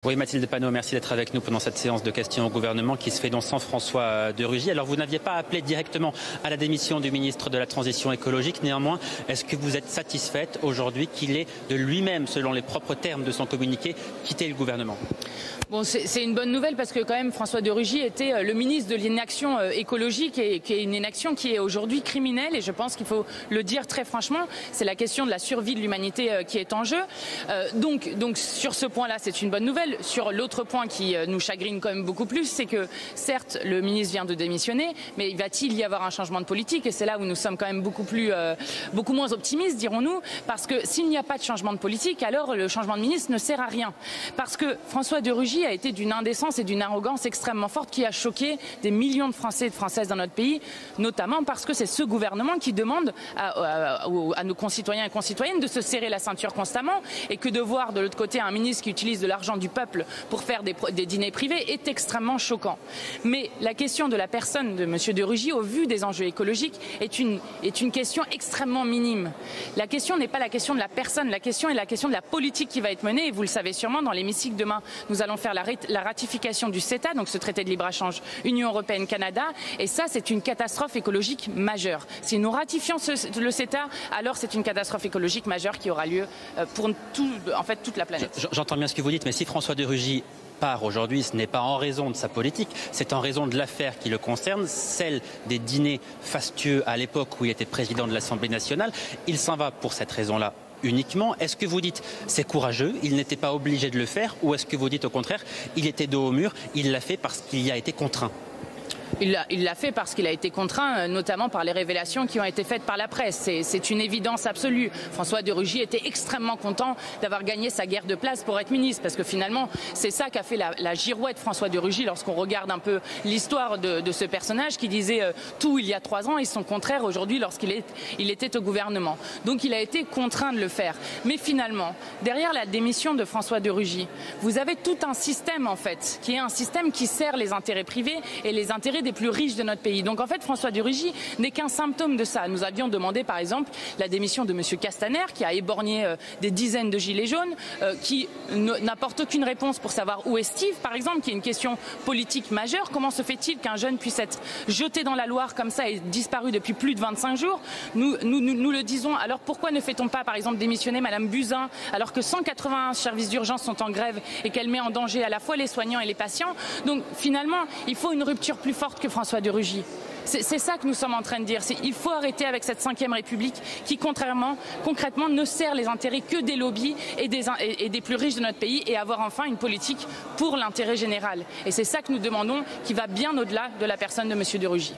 Oui, Mathilde Panot, merci d'être avec nous pendant cette séance de questions au gouvernement qui se fait donc sans François de Rugy. Alors vous n'aviez pas appelé directement à la démission du ministre de la Transition écologique. Néanmoins, est-ce que vous êtes satisfaite aujourd'hui qu'il ait de lui-même, selon les propres termes de son communiqué, quitté le gouvernement? Bon, c'est une bonne nouvelle parce que quand même François de Rugy était le ministre de l'inaction écologique et qui est une inaction qui est aujourd'hui criminelle et je pense qu'il faut le dire très franchement, c'est la question de la survie de l'humanité qui est en jeu. Donc sur ce point-là, c'est une bonne nouvelle. Sur l'autre point qui nous chagrine quand même beaucoup plus, c'est que certes le ministre vient de démissionner, mais va-t-il y avoir un changement de politique? Et c'est là où nous sommes quand même beaucoup moins optimistes, dirons-nous, parce que s'il n'y a pas de changement de politique, alors le changement de ministre ne sert à rien. Parce que François de Rugy a été d'une indécence et d'une arrogance extrêmement forte qui a choqué des millions de Français et de Françaises dans notre pays, notamment parce que c'est ce gouvernement qui demande à nos concitoyens et concitoyennes de se serrer la ceinture constamment et que de voir de l'autre côté un ministre qui utilise de l'argent du peuple pour faire des dîners privés est extrêmement choquant. Mais la question de la personne de M. de Rugy, au vu des enjeux écologiques, est une question extrêmement minime. La question n'est pas la question de la personne, la question est la question de la politique qui va être menée. Et vous le savez sûrement, dans l'hémicycle demain, nous allons faire la ratification du CETA, donc ce traité de libre-échange Union européenne-Canada. Et ça, c'est une catastrophe écologique majeure. Si nous ratifions le CETA, alors c'est une catastrophe écologique majeure qui aura lieu pour toute la planète. J'entends bien ce que vous dites, mais si François de Rugy part aujourd'hui, ce n'est pas en raison de sa politique, c'est en raison de l'affaire qui le concerne, celle des dîners fastueux à l'époque où il était président de l'Assemblée nationale. Il s'en va pour cette raison-là uniquement. Est-ce que vous dites c'est courageux, il n'était pas obligé de le faire, ou est-ce que vous dites au contraire il était dos au mur, il l'a fait parce qu'il y a été contraint? Il l'a fait parce qu'il a été contraint, notamment par les révélations qui ont été faites par la presse. C'est une évidence absolue. François de Rugy était extrêmement content d'avoir gagné sa guerre de place pour être ministre, parce que finalement, c'est ça qu'a fait la girouette François de Rugy lorsqu'on regarde un peu l'histoire de ce personnage qui disait tout il y a 3 ans et son contraire aujourd'hui lorsqu'il était au gouvernement. Donc il a été contraint de le faire. Mais finalement, derrière la démission de François de Rugy, vous avez tout un système en fait, qui est un système qui sert les intérêts privés et les intérêts des plus riches de notre pays. Donc en fait, François de Rugy n'est qu'un symptôme de ça. Nous avions demandé par exemple la démission de M. Castaner, qui a éborgné des dizaines de gilets jaunes, qui n'apporte aucune réponse pour savoir où est Steve, par exemple, qui est une question politique majeure. Comment se fait-il qu'un jeune puisse être jeté dans la Loire comme ça et disparu depuis plus de 25 jours? Nous le disons. Alors pourquoi ne fait-on pas, par exemple, démissionner Madame Buzyn, alors que 181 services d'urgence sont en grève et qu'elle met en danger à la fois les soignants et les patients? Donc finalement, il faut une rupture plus forte que François de Rugy. C'est ça que nous sommes en train de dire. Il faut arrêter avec cette 5e République qui, concrètement, ne sert les intérêts que des lobbies et des plus riches de notre pays et avoir enfin une politique pour l'intérêt général. Et c'est ça que nous demandons qui va bien au-delà de la personne de M. de Rugy.